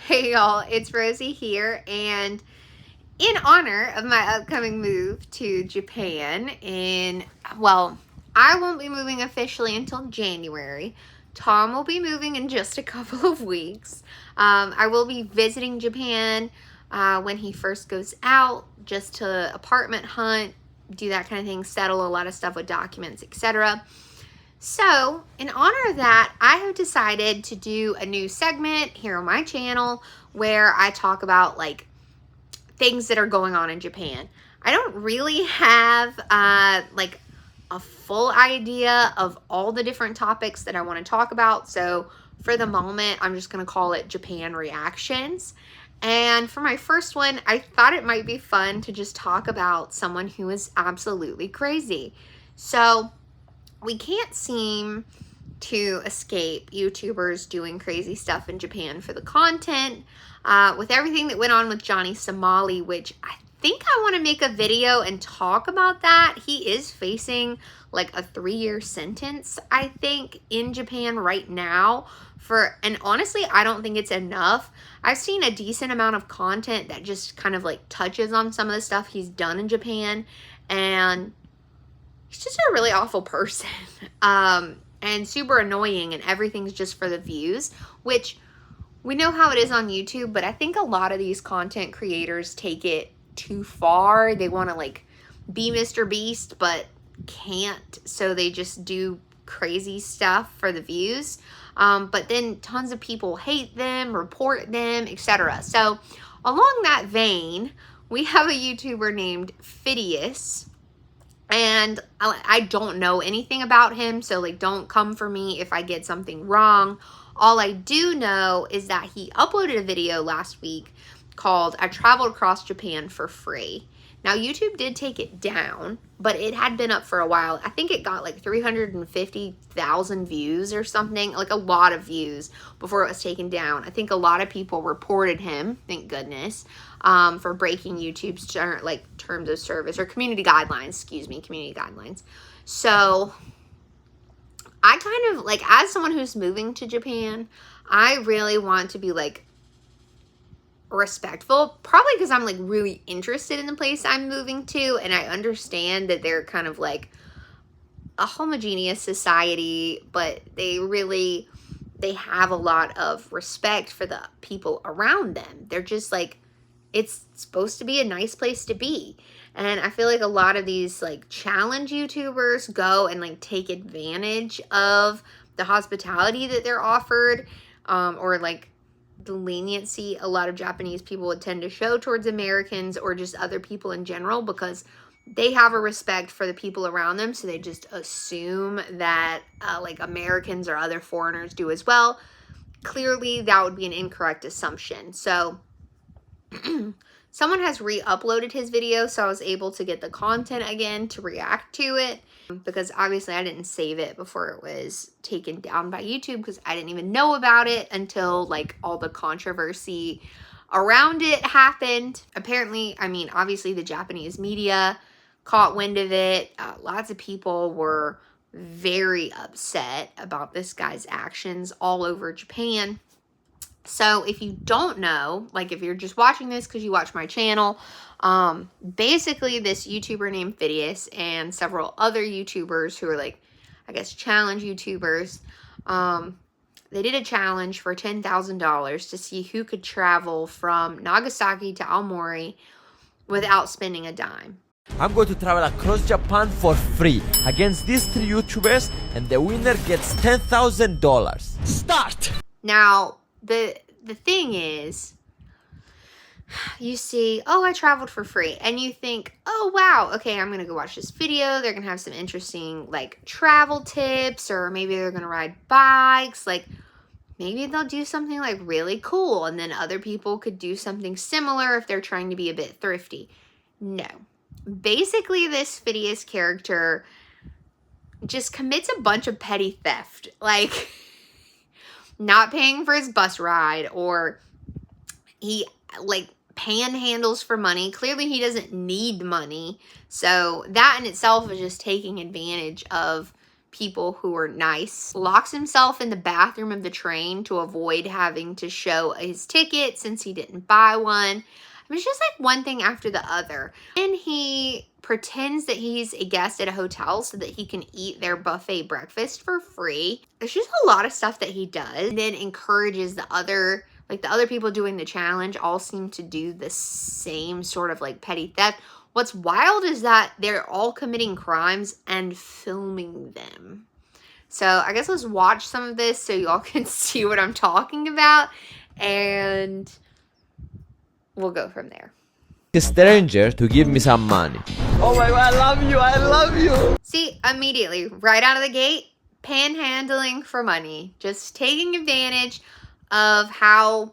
Hey y'all, it's Rosie here, and in honor of my upcoming move to Japan I won't be moving officially until January. Tom will be moving in just a couple of weeks. I will be visiting Japan when he first goes out, just to apartment hunt, do that kind of thing, settle a lot of stuff with documents, etc. So, in honor of that, I have decided to do a new segment here on my channel where I talk about like things that are going on in Japan. I don't really have like a full idea of all the different topics that I want to talk about. So, for the moment, I'm just going to call it Japan Reactions. And for my first one, I thought it might be fun to just talk about someone who is absolutely crazy. So, we can't seem to escape YouTubers doing crazy stuff in Japan for the content. With everything that went on with Johnny Somali, which I think I want to make a video and talk about that. He is facing like a 3-year sentence, I think, in Japan right now. And honestly, I don't think it's enough. I've seen a decent amount of content that just kind of like touches on some of the stuff he's done in Japan, and he's just a really awful person. And super annoying, and everything's just for the views, which we know how it is on YouTube, but I think a lot of these content creators take it too far. They want to like be Mr. Beast, but can't, so they just do crazy stuff for the views. But then tons of people hate them, report them, etc. So along that vein, we have a YouTuber named Fidus. And I don't know anything about him, so like don't come for me if I get something wrong. All I do know is that he uploaded a video last week called I Traveled Across Japan for Free. Now, YouTube did take it down, but it had been up for a while. I think it got like 350,000 views or something, like a lot of views before it was taken down. I think a lot of people reported him, thank goodness, for breaking YouTube's terms of service or community guidelines, community guidelines. So I kind of like, as someone who's moving to Japan, I really want to be like respectful, probably because I'm like really interested in the place I'm moving to, and I understand that they're kind of like a homogeneous society, but they have a lot of respect for the people around them. They're just like, it's supposed to be a nice place to be. And I feel like a lot of these like challenge YouTubers go and like take advantage of the hospitality that they're offered, or like the leniency a lot of Japanese people would tend to show towards Americans or just other people in general, because they have a respect for the people around them, so they just assume that like Americans or other foreigners do as well. Clearly, that would be an incorrect assumption. So someone has re-uploaded his video, so I was able to get the content again to react to it, because obviously I didn't save it before it was taken down by YouTube, because I didn't even know about it until like all the controversy around it happened. Apparently, I mean, obviously the Japanese media caught wind of it. Lots of people were very upset about this guy's actions all over Japan. So if you don't know, like if you're just watching this because you watch my channel, basically this YouTuber named Fidus and several other YouTubers who are like, I guess, challenge YouTubers, they did a challenge for $10,000 to see who could travel from Nagasaki to Aomori without spending a dime. I'm going to travel across Japan for free against these 3 YouTubers, and the winner gets $10,000. Start! Now, the thing is, you see, oh, I traveled for free, and you think, oh, wow, okay, I'm going to go watch this video. They're going to have some interesting, like, travel tips, or maybe they're going to ride bikes. Like, maybe they'll do something, like, really cool, and then other people could do something similar if they're trying to be a bit thrifty. No. Basically, this Fidias character just commits a bunch of petty theft, like not paying for his bus ride, or he like panhandles for money. Clearly he doesn't need money, so that in itself is just taking advantage of people who are nice. Locks himself in the bathroom of the train to avoid having to show his ticket since he didn't buy one. I mean, it's just like one thing after the other. And he pretends that he's a guest at a hotel so that he can eat their buffet breakfast for free. There's just a lot of stuff that he does. And then encourages the other people doing the challenge all seem to do the same sort of like petty theft. What's wild is that they're all committing crimes and filming them. So I guess let's watch some of this so y'all can see what I'm talking about, and we'll go from there. A stranger to give me some money. Oh my god, I love you, I love you. See, immediately, right out of the gate, panhandling for money. Just taking advantage of how,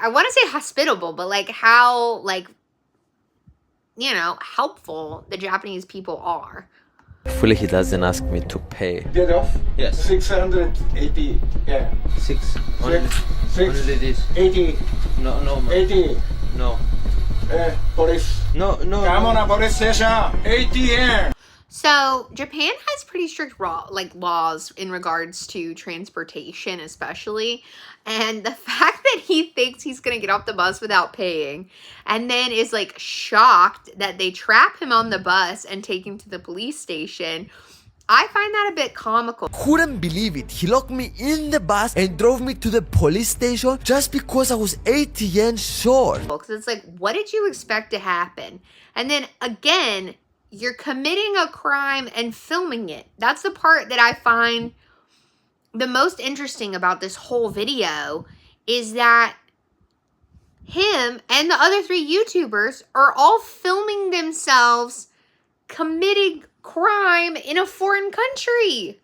I want to say hospitable, but like how, like, you know, helpful the Japanese people are. Hopefully he doesn't ask me to pay. Get off? Yes. 680. Yeah. 6. Only this. 80. No, no, man. 80. No. Police. No, no. Come on, police station. 80 yen. So Japan has pretty strict laws in regards to transportation, especially. And the fact that he thinks he's going to get off the bus without paying and then is like shocked that they trap him on the bus and take him to the police station, I find that a bit comical. Couldn't believe it. He locked me in the bus and drove me to the police station just because I was 80 yen short. Because it's like, what did you expect to happen? And then again, you're committing a crime and filming it. That's the part that I find the most interesting about this whole video, is that him and the other 3 YouTubers are all filming themselves committing crime in a foreign country.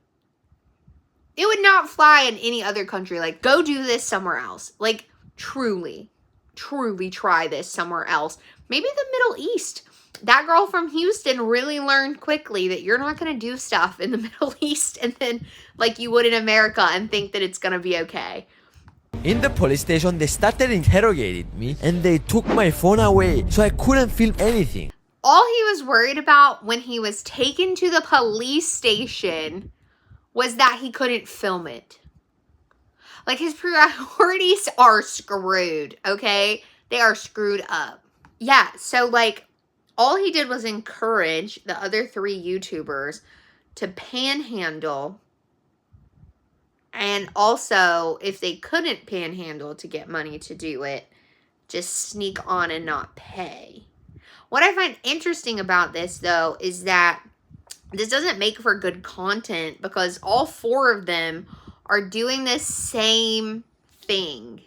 It would not fly in any other country. Like, go do this somewhere else. Like, truly try this somewhere else. Maybe the Middle East. That girl from Houston really learned quickly that you're not going to do stuff in the Middle East and then like you would in America and think that it's going to be okay. In the police station, they started interrogating me and they took my phone away, so I couldn't film anything. All he was worried about when he was taken to the police station was that he couldn't film it. Like, his priorities are screwed, okay? They are screwed up. Yeah, so like, all he did was encourage the other 3 YouTubers to panhandle, and also, if they couldn't panhandle to get money to do it, just sneak on and not pay. What I find interesting about this, though, is that this doesn't make for good content because all 4 of them are doing this same thing.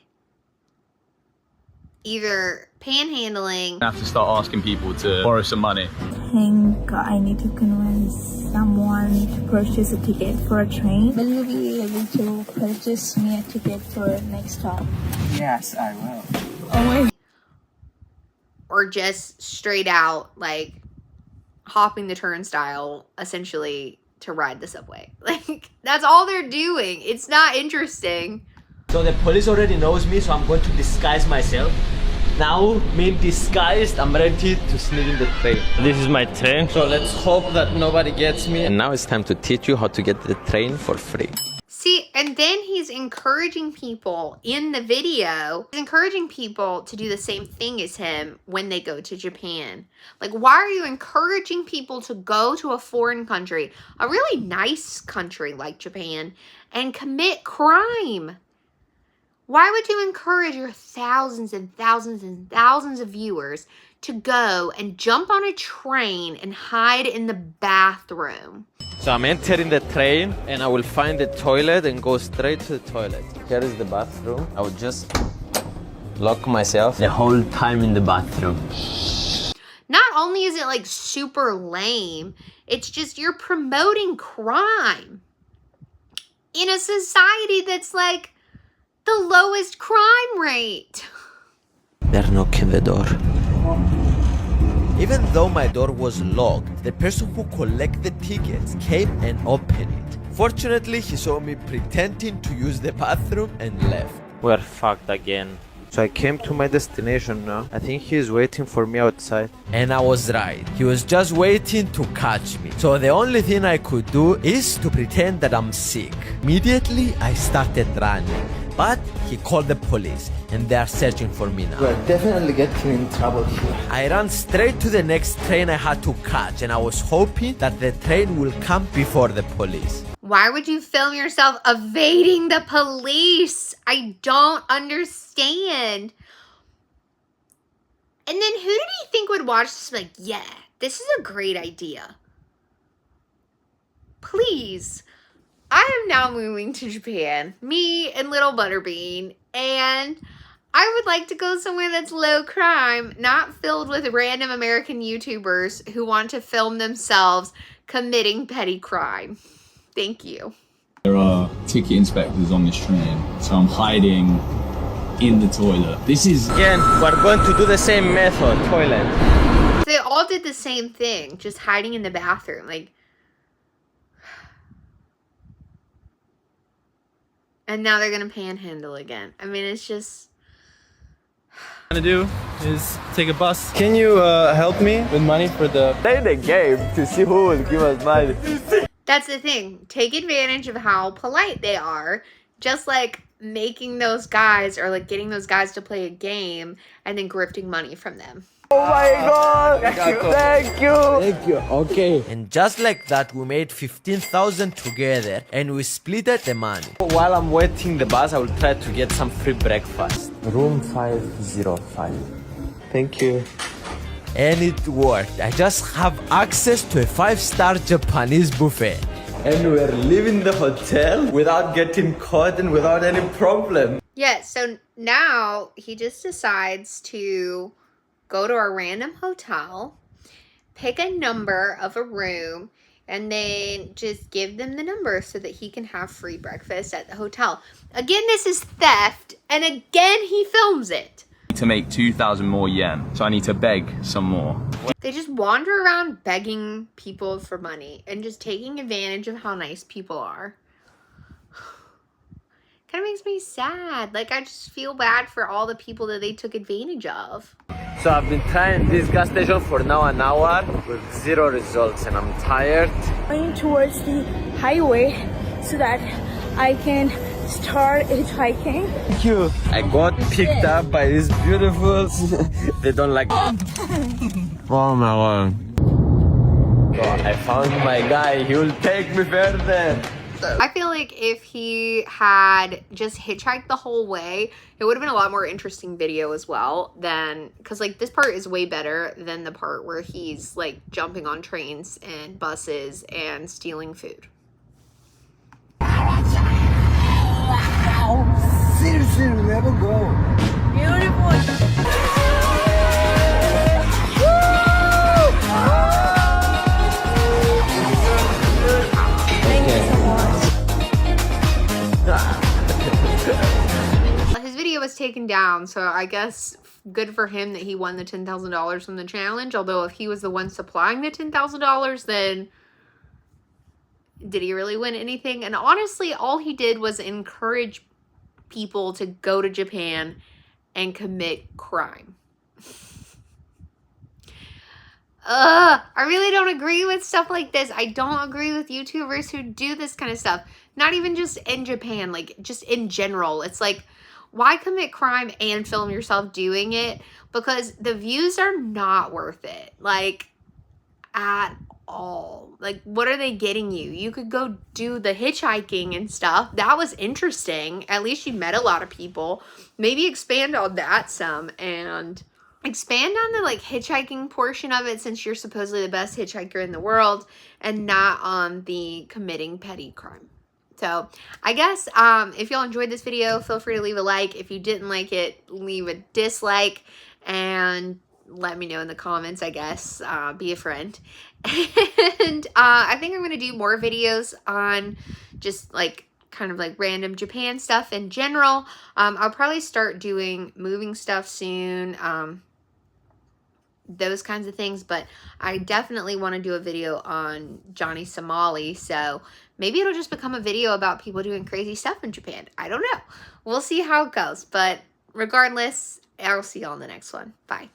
Either panhandling. I have to start asking people to borrow some money. I think I need to convince someone to purchase a ticket for a train. Will you be able to purchase me a ticket for next stop? Yes, I will. Oh my. Or just straight out, like, hopping the turnstile, essentially, to ride the subway. Like, that's all they're doing. It's not interesting. So the police already knows me, so I'm going to disguise myself. Now, being disguised, I'm ready to sneak in the train. This is my train, so let's hope that nobody gets me. And now it's time to teach you how to get the train for free. See, and then he's encouraging people in the video, he's encouraging people to do the same thing as him when they go to Japan. Like, why are you encouraging people to go to a foreign country, a really nice country like Japan, and commit crime? Why would you encourage your thousands and thousands and thousands of viewers to go and jump on a train and hide in the bathroom? So I'm entering the train and I will find the toilet and go straight to the toilet. Here is the bathroom. I would just lock myself the whole time in the bathroom. Not only is it like super lame, it's just you're promoting crime in a society that's like the lowest crime rate. They're knocking the door. Even though my door was locked, the person who collected the tickets came and opened it. Fortunately, he saw me pretending to use the bathroom and left. We're fucked again. So I came to my destination now. I think he is waiting for me outside. And I was right. He was just waiting to catch me. So the only thing I could do is to pretend that I'm sick. Immediately, I started running. But he called the police and they are searching for me now. We're definitely getting in trouble here. I ran straight to the next train I had to catch and I was hoping that the train will come before the police. Why would you film yourself evading the police? I don't understand. And then who did he think would watch this? Like, yeah, this is a great idea. Please. I am now moving to Japan. Me and little Butterbean. And I would like to go somewhere that's low crime, not filled with random American YouTubers who want to film themselves committing petty crime. Thank you. There are ticket inspectors on this train, so I'm hiding in the toilet. This is... Again, we're going to do the same method, toilet. So they all did the same thing, just hiding in the bathroom. Like, and now they're gonna panhandle again. I mean, it's just... What I'm gonna do is take a bus. Can you help me? With money for the... Play the game to see who will give us money. That's the thing. Take advantage of how polite they are. Just like making those guys or like getting those guys to play a game and then grifting money from them. Oh my god! Thank you! Thank you. Okay. And just like that, we made 15,000 together and we split the money. While I'm waiting the bus, I will try to get some free breakfast. Room 505. Thank you. And it worked. I just have access to a 5-star Japanese buffet. And we're leaving the hotel without getting caught and without any problem. Yeah, so now he just decides to go to a random hotel, pick a number of a room, and then just give them the number so that he can have free breakfast at the hotel. Again, this is theft, and again, he films it. To make 2,000 more yen, so I need to beg some more. They just wander around begging people for money and just taking advantage of how nice people are. Kind of makes me sad. Like, I just feel bad for all the people that they took advantage of. So I've been trying this gas station for now an hour with 0 results and I'm tired. Going towards the highway so that I can start hitchhiking. Thank you. I got picked up by these beautiful... They don't like... Oh my god. So I found my guy. He will take me further. I feel like if he had just hitchhiked the whole way, it would have been a lot more interesting video as well than, because like this part is way better than the part where he's like jumping on trains and buses and stealing food. Seriously, never go. Beautiful. His video was taken down, so I guess good for him that he won the $10,000 from the challenge. Although if he was the one supplying the $10,000, then did he really win anything? And honestly, all he did was encourage people to go to Japan and commit crime. I really don't agree with stuff like this. I don't agree with YouTubers who do this kind of stuff. Not even just in Japan, like just in general. It's like, why commit crime and film yourself doing it? Because the views are not worth it. Like, at all. Like, what are they getting you? You could go do the hitchhiking and stuff. That was interesting. At least you met a lot of people. Maybe expand on that some and expand on the like hitchhiking portion of it, since you're supposedly the best hitchhiker in the world, and not on the committing petty crime. So I guess if y'all enjoyed this video, feel free to leave a like. If you didn't like it, leave a dislike and let me know in the comments, I guess. Be a friend. And I think I'm going to do more videos on just like kind of like random Japan stuff in general. I'll probably start doing moving stuff soon. Those kinds of things, but I definitely want to do a video on Johnny Somali, so maybe it'll just become a video about people doing crazy stuff in Japan. I don't know. We'll see how it goes, but regardless, I'll see y'all in the next one. Bye.